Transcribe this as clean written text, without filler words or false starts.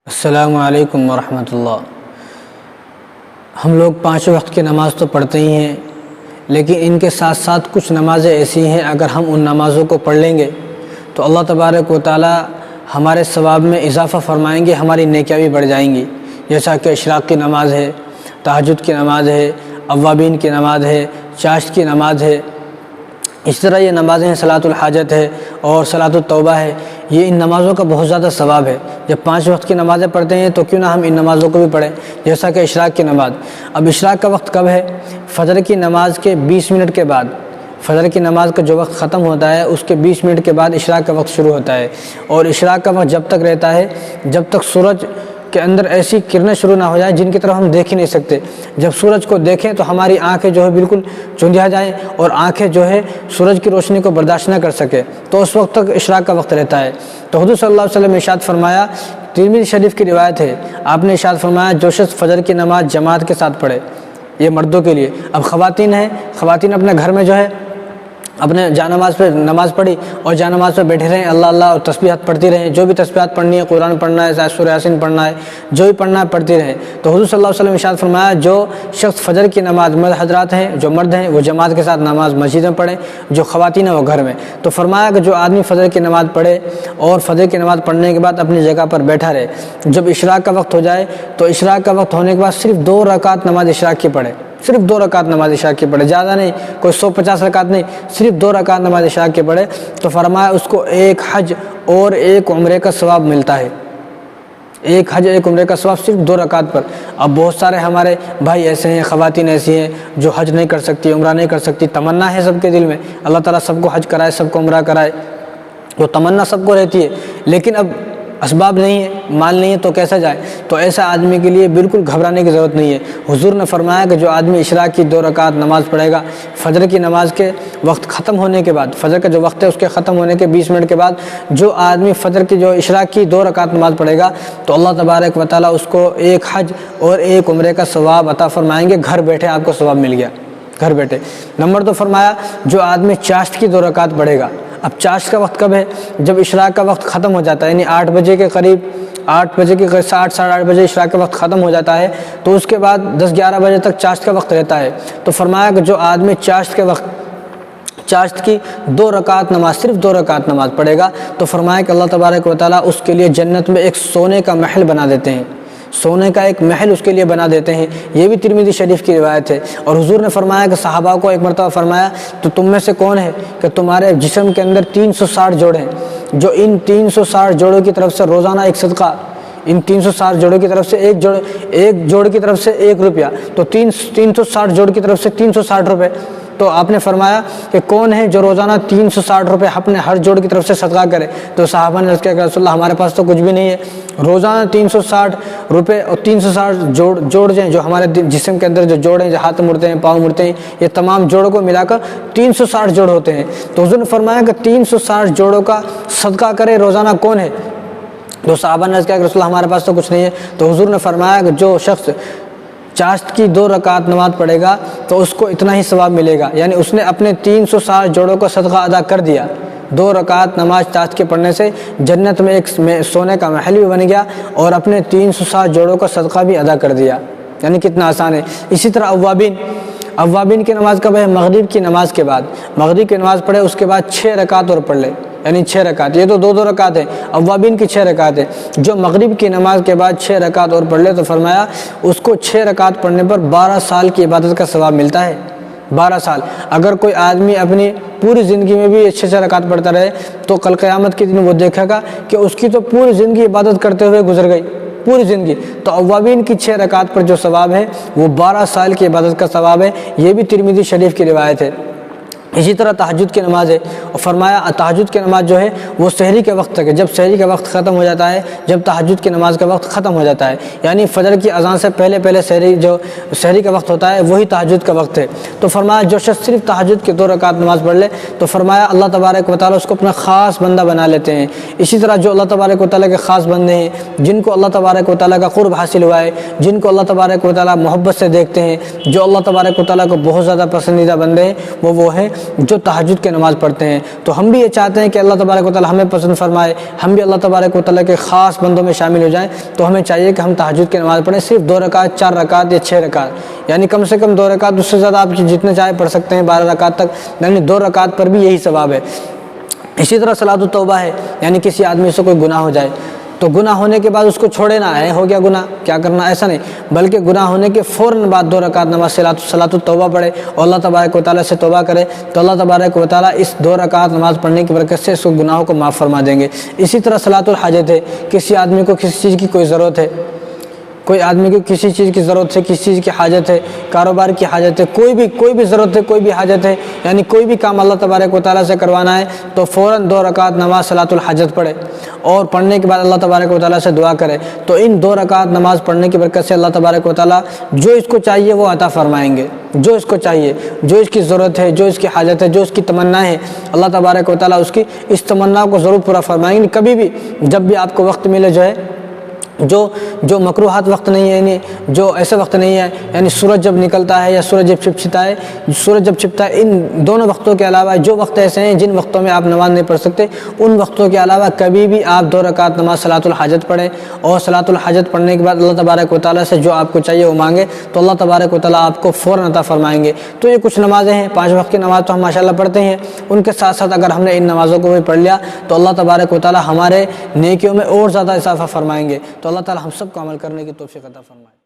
السلام علیکم ورحمۃ اللہ۔ ہم لوگ 5 وقت کی نماز تو پڑھتے ہی ہیں، لیکن ان کے ساتھ ساتھ کچھ نمازیں ایسی ہیں اگر ہم ان نمازوں کو پڑھ لیں گے تو اللہ تبارک و تعالی ہمارے ثواب میں اضافہ فرمائیں گے، ہماری نیکیاں بھی بڑھ جائیں گی۔ جیسا کہ اشراق کی نماز ہے، تہجد کی نماز ہے، اوابین کی نماز ہے، چاشت کی نماز ہے۔ اس طرح یہ نمازیں ہیں، صلاۃ الحاجت ہے اور صلاۃ التوبہ ہے۔ یہ ان نمازوں کا بہت زیادہ ثواب ہے۔ جب 5 وقت کی نمازیں پڑھتے ہیں تو کیوں نہ ہم ان نمازوں کو بھی پڑھیں، جیسا کہ اشراق کی نماز۔ اب اشراق کا وقت کب ہے؟ فجر کی نماز کے 20 منٹ کے بعد۔ فجر کی نماز کا جو وقت ختم ہوتا ہے اس کے 20 منٹ کے بعد اشراق کا وقت شروع ہوتا ہے، اور اشراق کا وقت جب تک رہتا ہے جب تک سورج کے اندر ایسی کرنیں شروع نہ ہو جائیں جن کی طرف ہم دیکھ ہی نہیں سکتے۔ جب سورج کو دیکھیں تو ہماری آنکھیں جو ہے بالکل چندھیا جائیں اور آنکھیں جو ہے سورج کی روشنی کو برداشت نہ کر سکے، تو اس وقت تک اشراق کا وقت رہتا ہے۔ تو حضور صلی اللہ علیہ وسلم نے ارشاد فرمایا، ترمذی شریف کی روایت ہے، آپ نے ارشاد فرمایا جو شخص فجر کی نماز جماعت کے ساتھ پڑھے، یہ مردوں کے لیے۔ اب خواتین ہیں، خواتین اپنے گھر میں جو ہے اپنے جانماز پہ نماز پڑھی اور جانماز پہ بیٹھے رہیں، اللہ اللہ اور تسبیحات پڑھتی رہیں، جو بھی تسبیحات پڑھنی ہے، قرآن پڑھنا ہے، سورہ یاسین پڑھنا ہے، جو بھی پڑھنا ہے پڑھتی رہیں۔ تو حضور صلی اللہ علیہ وسلم نے ارشاد فرمایا جو شخص فجر کی نماز، مرد حضرات ہیں جو مرد ہیں وہ جماعت کے ساتھ نماز مسجد میں پڑھیں، جو خواتین ہیں وہ گھر میں۔ تو فرمایا کہ جو آدمی فجر کی نماز پڑھے اور فجر کی نماز پڑھنے کے بعد اپنی جگہ پر بیٹھا رہے، جب اشراق کا وقت ہو جائے تو اشراق کا وقت ہونے کے بعد صرف 2 رکعت نماز اشراق کی پڑھے، صرف 2 رکعت نماز اشراق کی پڑھے، زیادہ نہیں، کوئی 150 رکعت نہیں، صرف 2 رکعت نماز اشراق کی پڑھے۔ تو فرمایا اس کو 1 حج اور 1 عمرے کا ثواب ملتا ہے، 1 حج 1 عمرے کا ثواب صرف 2 رکعت پر۔ اب بہت سارے ہمارے بھائی ایسے ہیں، خواتین ایسی ہیں جو حج نہیں کر سکتی، عمرہ نہیں کر سکتی، تمنا ہے سب کے دل میں اللہ تعالیٰ سب کو حج کرائے، سب کو عمرہ کرائے، وہ تمنا سب کو رہتی ہے، لیکن اب اسباب نہیں ہے، مال نہیں ہے تو کیسا جائے؟ تو ایسا آدمی کے لیے بالکل گھبرانے کی ضرورت نہیں ہے۔ حضور نے فرمایا کہ جو آدمی اشراق کی 2 رکعت نماز پڑھے گا، فجر کی نماز کے وقت ختم ہونے کے بعد، فجر کا جو وقت ہے اس کے ختم ہونے کے 20 منٹ کے بعد جو آدمی فجر کی جو اشراق کی 2 رکعت نماز پڑھے گا تو اللہ تبارک و تعالیٰ اس کو 1 حج اور 1 عمرے کا ثواب عطا فرمائیں گے، گھر بیٹھے آپ کو ثواب مل گیا، گھر بیٹھے۔ نمبر 2 فرمایا جو آدمی چاشت کی 2 رکعت پڑھے گا۔ اب چاشت کا وقت کب ہے؟ جب اشراق کا وقت ختم ہو جاتا ہے، یعنی 8 بجے کے قریب، 8 بجے کے قریب، 8 بجے اشراق کا وقت ختم ہو جاتا ہے تو اس کے بعد 10-11 بجے تک چاشت کا وقت رہتا ہے۔ تو فرمایا کہ جو آدمی چاشت کے وقت چاشت کی 2 رکعت نماز، صرف 2 رکعت نماز پڑھے گا تو فرمایا کہ اللہ تبارک و تعالیٰ اس کے لیے جنت میں ایک سونے کا محل بنا دیتے ہیں، سونے کا ایک محل اس کے لیے بنا دیتے ہیں۔ یہ بھی ترمذی شریف کی روایت ہے۔ اور حضور نے فرمایا کہ صحابہ کو ایک مرتبہ فرمایا تو تم میں سے کون ہے کہ تمہارے جسم کے اندر 360 جوڑ ہیں، جو ان 360 جوڑوں کی طرف سے روزانہ ایک صدقہ، ان 360 جوڑوں کی طرف سے ایک جوڑ کی طرف سے 1 روپیہ، تو 360 جوڑ کی طرف سے 360 روپے۔ تو آپ نے فرمایا کہ کون ہے جو روزانہ 360 روپے اپنے ہر جوڑ کی طرف سے صدقہ کرے؟ تو صحابہ نے عرض کیا کہ رسول اللہ ہمارے پاس تو کچھ بھی نہیں ہے، روزانہ 360 روپے اور 360 جوڑ جو ہمارے جسم کے اندر جو جوڑ ہیں، جو ہاتھ مڑتے ہیں، پاؤں مڑتے ہیں، یہ تمام جوڑوں کو ملا کر 360 جوڑ ہوتے ہیں۔ تو حضور نے فرمایا کہ 360 جوڑوں کا صدقہ کرے روزانہ کون ہے؟ تو صحابہ نے عرض کیا کہ رسول اللہ ہمارے پاس تو کچھ نہیں ہے۔ تو حضور نے فرمایا کہ جو شخص چاشت کی 2 رکعت نماز پڑھے گا تو اس کو اتنا ہی ثواب ملے گا، یعنی اس نے اپنے 360 جوڑوں کا صدقہ ادا کر دیا۔ 2 رکعت نماز چاشت کے پڑھنے سے جنت میں ایک سونے کا محل بھی بن گیا اور اپنے 360 جوڑوں کا صدقہ بھی ادا کر دیا، یعنی کتنا آسان ہے۔ اسی طرح اوابین کی نماز کب ہے؟ مغرب کی نماز کے بعد، مغرب کی نماز پڑھے اس کے بعد 6 رکعت اور پڑھ لے، یعنی 6 رکعت، یہ تو 2 رکعت ہیں، اوابین کی 6 رکعت ہیں۔ جو مغرب کی نماز کے بعد 6 رکعت اور پڑھ لے تو فرمایا اس کو 6 رکعت پڑھنے پر 12 سال کی عبادت کا ثواب ملتا ہے، 12 سال۔ اگر کوئی آدمی اپنی پوری زندگی میں بھی 6 رکعت پڑھتا رہے تو کل قیامت کے دن وہ دیکھے گا کہ اس کی تو پوری زندگی عبادت کرتے ہوئے گزر گئی، پوری زندگی۔ تو اوابین کی 6 رکعت پر جو ثواب ہے وہ 12 سال کی عبادت کا ثواب ہے۔ یہ بھی ترمذی شریف کی روایت ہے۔ اسی طرح تہجد کی نماز ہے، اور فرمایا تہجد کی نماز جو ہے وہ سحری کے وقت تک ہے، جب سحری کا وقت ختم ہو جاتا ہے، جب تہجد کی نماز کا وقت ختم ہو جاتا ہے، یعنی فجر کی اذان سے پہلے سحری کا وقت ہوتا ہے وہی تہجد کا وقت ہے۔ تو فرمایا جو شخص صرف تہجد کی 2 رکعت نماز پڑھ لے تو فرمایا اللہ تبارک و تعالیٰ اس کو اپنا خاص بندہ بنا لیتے ہیں۔ اسی طرح جو اللہ تبارک و تعالیٰ کے خاص بندے ہیں، جن کو اللہ تبارک و تعالیٰ کا قرب حاصل ہوا ہے، جن کو اللہ تبارک و تعالیٰ محبت سے دیکھتے ہیں، جو اللہ تبارک و تعالیٰ کو بہت زیادہ پسندیدہ بندے ہیں، وہ ہیں جو تہجد کی نماز پڑھتے ہیں۔ تو ہم بھی یہ چاہتے ہیں کہ اللہ تبارک و تعالی ہمیں پسند فرمائے، ہم بھی اللہ تبارک و تعالی کے خاص بندوں میں شامل ہو جائیں۔ تو ہمیں چاہیے کہ ہم تہجد کی نماز پڑھیں، صرف 2 رکعت، 4 رکعت یا 6 رکعت، یعنی کم سے کم 2 رکعت، اس سے زیادہ آپ جتنے چاہے پڑھ سکتے ہیں، 12 رکعت تک، یعنی 2 رکعت پر بھی یہی ثواب ہے۔ اسی طرح صلاۃ التوبہ ہے، یعنی کسی آدمی سے کوئی گناہ ہو جائے تو گناہ ہونے کے بعد اس کو چھوڑے نہ، ہو گیا گناہ کیا کرنا، ایسا نہیں، بلکہ گناہ ہونے کے فوراً بعد 2 رکعت نماز صلاۃ التوبہ پڑھے اور اللہ تبارک و تعالیٰ سے توبہ کرے، تو اللہ تبارک و تعالیٰ اس 2 رکعت نماز پڑھنے کی برکت سے اس کو گناہوں کو معاف فرما دیں گے۔ اسی طرح صلاۃ الحاجت ہے، کسی آدمی کو کسی چیز کی کوئی ضرورت ہے، کوئی آدمی کو کسی چیز کی ضرورت ہے، کسی چیز کی حاجت ہے، کاروبار کی حاجت ہے، کوئی بھی ضرورت ہے، کوئی بھی حاجت ہے، یعنی کوئی بھی کام اللہ تبارک و تعالیٰ سے کروانا ہے، تو فوراً 2 رکعت نماز صلاۃ الحاجت پڑھے اور پڑھنے کے بعد اللہ تبارک و تعالیٰ سے دعا کرے، تو ان 2 رکعت نماز پڑھنے کی برکت سے اللہ تبارک و تعالیٰ جو اس کو چاہیے وہ عطا فرمائیں گے، جو اس کو چاہیے، جو اس کی ضرورت ہے، جو اس کی حاجت ہے، جو اس کی تمنا ہے، اللہ تبارک و تعالیٰ اس کی اس تمنا کو ضرور پورا فرمائیں گے۔ کبھی بھی جب بھی آپ کو وقت ملے جو مکروہات وقت نہیں ہے، یعنی جو ایسے وقت نہیں ہے، یعنی سورج جب نکلتا ہے یا سورج جب چھپتا ہے، ان دونوں وقتوں کے علاوہ جو وقت ایسے ہیں جن وقتوں میں آپ نماز نہیں پڑھ سکتے، ان وقتوں کے علاوہ کبھی بھی آپ 2 رکعت نماز صلاۃ الحاجت پڑھیں، اور صلاۃ الحاجت پڑھنے کے بعد اللہ تبارک و تعالیٰ سے جو آپ کو چاہیے وہ مانگے، تو اللہ تبارک و تعالیٰ آپ کو فوراً عطا فرمائیں گے۔ تو یہ کچھ نمازیں ہیں، 5 وقت کی نماز تو ہم ماشاءاللہ پڑھتے ہیں، ان کے ساتھ ساتھ اگر ہم نے ان نمازوں کو بھی پڑھ لیا تو اللہ تبارک و تعالیٰ ہمارے نیکیوں میں اور زیادہ اضافہ فرمائیں گے۔ تو اللہ تعالیٰ ہم سب کو عمل کرنے کی توفیق عطا فرمائے۔